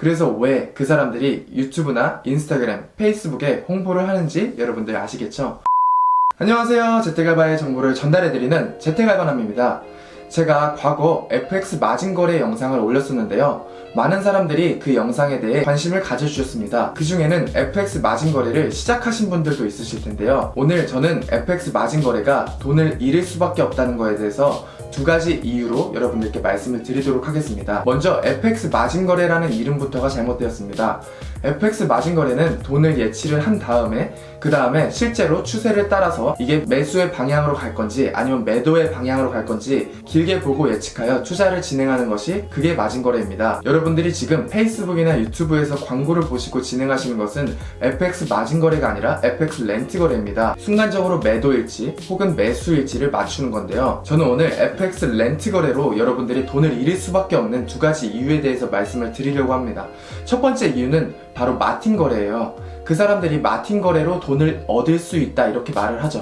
그래서 왜 그 사람들이 유튜브나 인스타그램, 페이스북에 홍보를 하는지 여러분들 아시겠죠? 안녕하세요. 재테갈바의 정보를 전달해드리는 재테갈바남입니다. 제가 과거 FX 마진거래 영상을 올렸었는데요. 많은 사람들이 그 영상에 대해 관심을 가져주셨습니다. 그 중에는 FX 마진거래를 시작하신 분들도 있으실 텐데요. 오늘 저는 FX 마진거래가 돈을 잃을 수밖에 없다는 거에 대해서 두 가지 이유로 여러분들께 말씀을 드리도록 하겠습니다. 먼저 FX 마진거래라는 이름부터가 잘못되었습니다. FX 마진거래는 돈을 예치를 한 다음에 그 다음에 실제로 추세를 따라서 이게 매수의 방향으로 갈 건지 아니면 매도의 방향으로 갈 건지 길게 보고 예측하여 투자를 진행하는 것이 그게 마진거래입니다. 여러분들이 지금 페이스북이나 유튜브에서 광고를 보시고 진행하시는 것은 FX 마진거래가 아니라 FX 렌트거래입니다. 순간적으로 매도일지 혹은 매수일지를 맞추는 건데요. 저는 오늘 FX 렌트거래로 여러분들이 돈을 잃을 수밖에 없는 두 가지 이유에 대해서 말씀을 드리려고 합니다. 첫 번째 이유는 바로 마틴 거래예요. 그 사람들이 마틴 거래로 돈을 얻을 수 있다 이렇게 말을 하죠.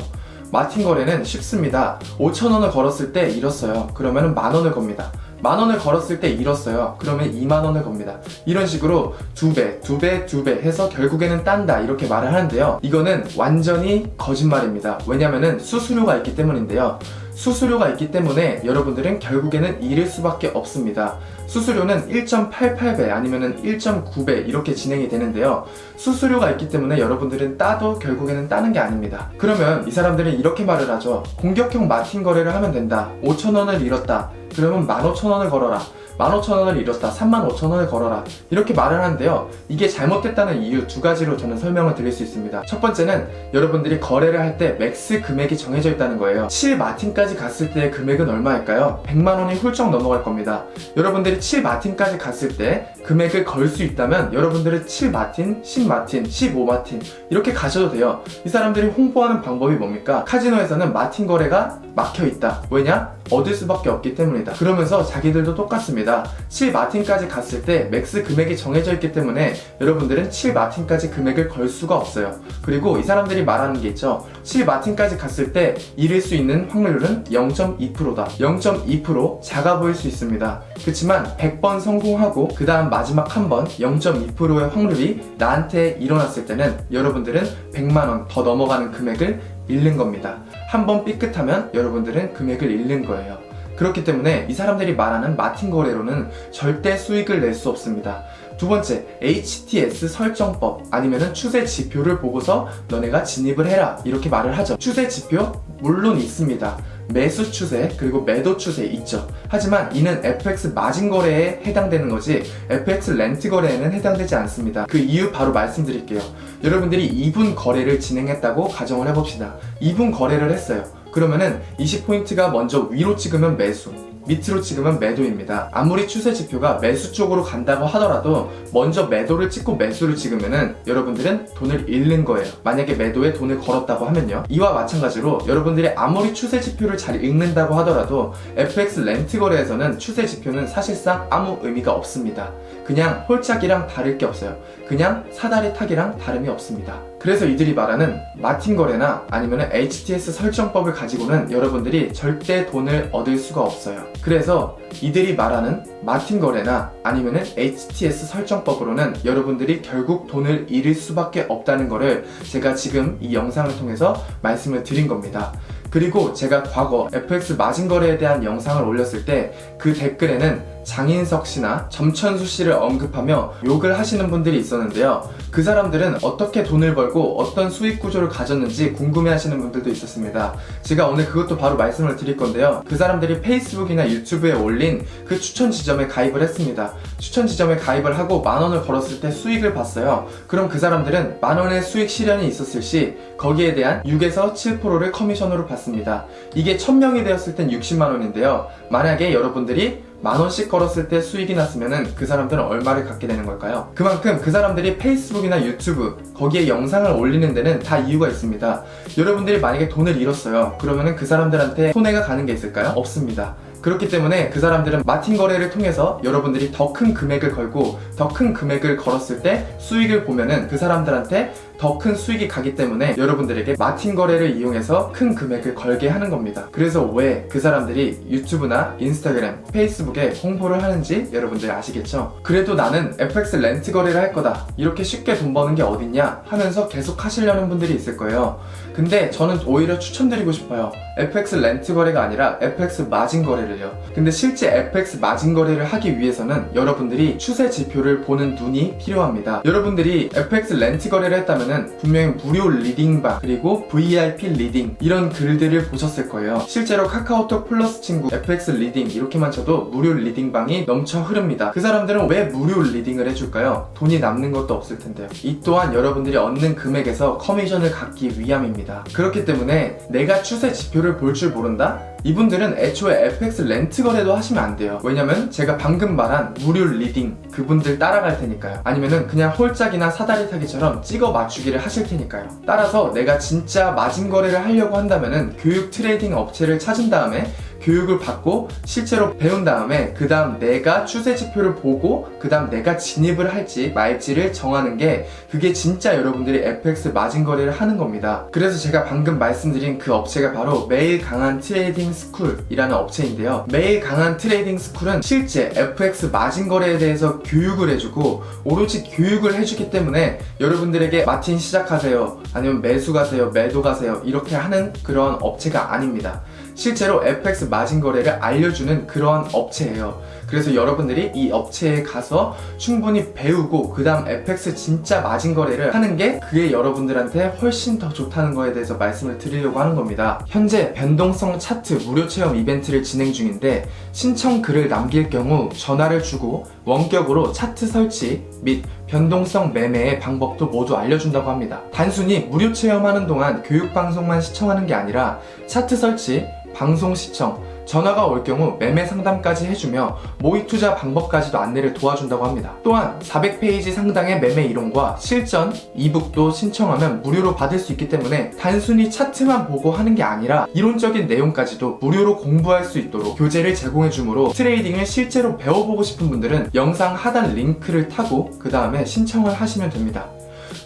마틴 거래는 쉽습니다. 5,000원을 걸었을 때 잃었어요. 그러면 만원을 겁니다. 만원을 걸었을 때 잃었어요. 그러면 2만원을 겁니다. 이런 식으로 2배, 2배, 2배 해서 결국에는 딴다 이렇게 말을 하는데요. 이거는 완전히 거짓말입니다. 왜냐면은 수수료가 있기 때문인데요. 수수료가 있기 때문에 여러분들은 결국에는 잃을 수밖에 없습니다. 수수료는 1.88배 아니면은 1.9배 이렇게 진행이 되는데요. 수수료가 있기 때문에 여러분들은 따도 결국에는 따는 게 아닙니다. 그러면 이 사람들은 이렇게 말을 하죠. 공격형 마틴 거래를 하면 된다. 5,000원을 잃었다. 그러면 15,000원을 걸어라. 15,000원을 잃었다. 35,000원을 걸어라. 이렇게 말을 하는데요. 이게 잘못됐다는 이유 두 가지로 저는 설명을 드릴 수 있습니다. 첫 번째는 여러분들이 거래를 할 때 맥스 금액이 정해져 있다는 거예요. 7마틴까지 갔을 때의 금액은 얼마일까요? 100만원이 훌쩍 넘어갈 겁니다. 여러분들이 7마틴까지 갔을 때 금액을 걸 수 있다면 여러분들은 7마틴, 10마틴, 15마틴 이렇게 가셔도 돼요. 이 사람들이 홍보하는 방법이 뭡니까? 카지노에서는 마틴 거래가 막혀있다. 왜냐? 얻을 수밖에 없기 때문이다. 그러면서 자기들도 똑같습니다. 7마틴까지 갔을 때 맥스 금액이 정해져 있기 때문에 여러분들은 7마틴까지 금액을 걸 수가 없어요. 그리고 이 사람들이 말하는 게 있죠. 7마틴까지 갔을 때 잃을 수 있는 확률은 0.2%다. 0.2% 작아 보일 수 있습니다. 그렇지만 100번 성공하고 그 다음 마지막 한 번 0.2%의 확률이 나한테 일어났을 때는 여러분들은 100만원 더 넘어가는 금액을 잃는 겁니다. 한번 삐끗하면 여러분들은 금액을 잃는 거예요. 그렇기 때문에 이 사람들이 말하는 마틴 거래로는 절대 수익을 낼 수 없습니다. 두 번째, HTS 설정법 아니면은 추세 지표를 보고서 너네가 진입을 해라 이렇게 말을 하죠. 추세 지표 물론 있습니다. 매수 추세 그리고 매도 추세 있죠. 하지만 이는 FX 마진 거래에 해당되는 거지 FX 렌트 거래에는 해당되지 않습니다. 그 이유 바로 말씀드릴게요. 여러분들이 2분 거래를 진행했다고 가정을 해봅시다. 2분 거래를 했어요. 그러면은 20포인트가 먼저 위로 찍으면 매수, 밑으로 찍으면 매도입니다. 아무리 추세 지표가 매수 쪽으로 간다고 하더라도 먼저 매도를 찍고 매수를 찍으면은 여러분들은 돈을 잃는 거예요. 만약에 매도에 돈을 걸었다고 하면요. 이와 마찬가지로 여러분들이 아무리 추세 지표를 잘 읽는다고 하더라도 FX 렌트 거래에서는 추세 지표는 사실상 아무 의미가 없습니다. 그냥 홀짝이랑 다를 게 없어요. 그냥 사다리 타기랑 다름이 없습니다. 그래서 이들이 말하는 마틴 거래나 아니면 HTS 설정법을 가지고는 여러분들이 절대 돈을 얻을 수가 없어요. 그래서 이들이 말하는 마틴 거래나 아니면 HTS 설정법으로는 여러분들이 결국 돈을 잃을 수밖에 없다는 거를 제가 지금 이 영상을 통해서 말씀을 드린 겁니다. 그리고 제가 과거 FX 마진 거래에 대한 영상을 올렸을 때 그 댓글에는 장인석 씨나 점천수 씨를 언급하며 욕을 하시는 분들이 있었는데요. 그 사람들은 어떻게 돈을 벌고 어떤 수익 구조를 가졌는지 궁금해 하시는 분들도 있었습니다. 제가 오늘 그것도 바로 말씀을 드릴 건데요. 그 사람들이 페이스북이나 유튜브에 올린 그 추천 지점에 가입을 했습니다. 추천 지점에 가입을 하고 만원을 걸었을 때 수익을 봤어요. 그럼 그 사람들은 만원의 수익 실현이 있었을 시 거기에 대한 6에서 7%를 커미션으로 받습니다. 이게 1000명이 되었을 땐 60만원인데요. 만약에 여러분들이 만원씩 걸었을 때 수익이 났으면은 그 사람들은 얼마를 갖게 되는 걸까요? 그만큼 그 사람들이 페이스북이나 유튜브 거기에 영상을 올리는 데는 다 이유가 있습니다. 여러분들이 만약에 돈을 잃었어요. 그러면은 그 사람들한테 손해가 가는 게 있을까요? 없습니다. 그렇기 때문에 그 사람들은 마틴 거래를 통해서 여러분들이 더 큰 금액을 걸고 더 큰 금액을 걸었을 때 수익을 보면은 그 사람들한테 더 큰 수익이 가기 때문에 여러분들에게 마틴 거래를 이용해서 큰 금액을 걸게 하는 겁니다. 그래서 왜 그 사람들이 유튜브나 인스타그램, 페이스북에 홍보를 하는지 여러분들 아시겠죠? 그래도 나는 FX 렌트 거래를 할 거다, 이렇게 쉽게 돈 버는 게 어딨냐 하면서 계속 하시려는 분들이 있을 거예요. 근데 저는 오히려 추천드리고 싶어요. FX 렌트 거래가 아니라 FX 마진 거래를요. 근데 실제 FX 마진 거래를 하기 위해서는 여러분들이 추세 지표를 보는 눈이 필요합니다. 여러분들이 FX 렌트 거래를 했다면은 분명히 무료 리딩방 그리고 VIP 리딩 이런 글들을 보셨을 거예요. 실제로 카카오톡 플러스 친구 FX 리딩 이렇게만 쳐도 무료 리딩방이 넘쳐 흐릅니다. 그 사람들은 왜 무료 리딩을 해줄까요? 돈이 남는 것도 없을 텐데요. 이 또한 여러분들이 얻는 금액에서 커미션을 갖기 위함입니다. 그렇기 때문에 내가 추세 지표를 볼 줄 모른다? 이분들은 애초에 FX 렌트 거래도 하시면 안 돼요. 왜냐면 제가 방금 말한 무료 리딩 그분들 따라갈 테니까요. 아니면은 그냥 홀짝이나 사다리 타기처럼 찍어 맞추기를 하실 테니까요. 따라서 내가 진짜 마진 거래를 하려고 한다면은 교육 트레이딩 업체를 찾은 다음에 교육을 받고 실제로 배운 다음에 그 다음 내가 추세 지표를 보고 그 다음 내가 진입을 할지 말지를 정하는 게 그게 진짜 여러분들이 FX 마진 거래를 하는 겁니다. 그래서 제가 방금 말씀드린 그 업체가 바로 매일 강한 트레이딩 스쿨이라는 업체인데요. 매일 강한 트레이딩 스쿨은 실제 FX 마진 거래에 대해서 교육을 해주고 오로지 교육을 해주기 때문에 여러분들에게 마틴 시작하세요, 아니면 매수 가세요, 매도 가세요 이렇게 하는 그런 업체가 아닙니다. 실제로 FX 마진 거래를 알려주는 그러한 업체예요. 그래서 여러분들이 이 업체에 가서 충분히 배우고 그 다음 FX 진짜 마진 거래를 하는 게 그게 여러분들한테 훨씬 더 좋다는 거에 대해서 말씀을 드리려고 하는 겁니다. 현재 변동성 차트 무료 체험 이벤트를 진행 중인데 신청 글을 남길 경우 전화를 주고 원격으로 차트 설치 및 변동성 매매의 방법도 모두 알려준다고 합니다. 단순히 무료 체험하는 동안 교육방송만 시청하는 게 아니라 차트 설치, 방송 시청, 전화가 올 경우 매매 상담까지 해주며 모의 투자 방법까지도 안내를 도와준다고 합니다. 또한 400페이지 상당의 매매 이론과 실전, 이북도 신청하면 무료로 받을 수 있기 때문에 단순히 차트만 보고 하는 게 아니라 이론적인 내용까지도 무료로 공부할 수 있도록 교재를 제공해주므로 트레이딩을 실제로 배워보고 싶은 분들은 영상 하단 링크를 타고 그 다음에 신청을 하시면 됩니다.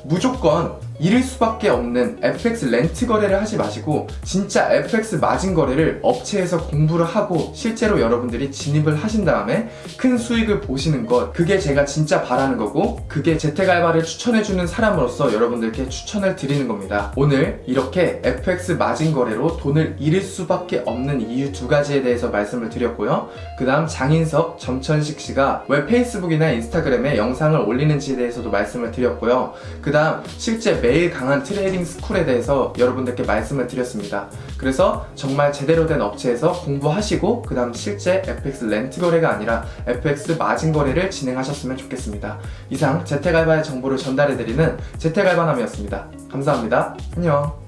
무조건 잃을 수밖에 없는 FX 렌트 거래를 하지 마시고 진짜 FX 마진 거래를 업체에서 공부를 하고 실제로 여러분들이 진입을 하신 다음에 큰 수익을 보시는 것, 그게 제가 진짜 바라는 거고 그게 재택알바를 추천해주는 사람으로서 여러분들께 추천을 드리는 겁니다. 오늘 이렇게 FX 마진 거래로 돈을 잃을 수밖에 없는 이유 두 가지에 대해서 말씀을 드렸고요. 그 다음 장인석, 점천식 씨가 왜 페이스북이나 인스타그램에 영상을 올리는지에 대해서도 말씀을 드렸고요. 그 다음 실제 매일 강한 트레이딩 스쿨에 대해서 여러분들께 말씀을 드렸습니다. 그래서 정말 제대로 된 업체에서 공부하시고 그 다음 실제 FX 렌트 거래가 아니라 FX 마진 거래를 진행하셨으면 좋겠습니다. 이상 재택알바의 정보를 전달해드리는 재택알바남이었습니다. 감사합니다. 안녕.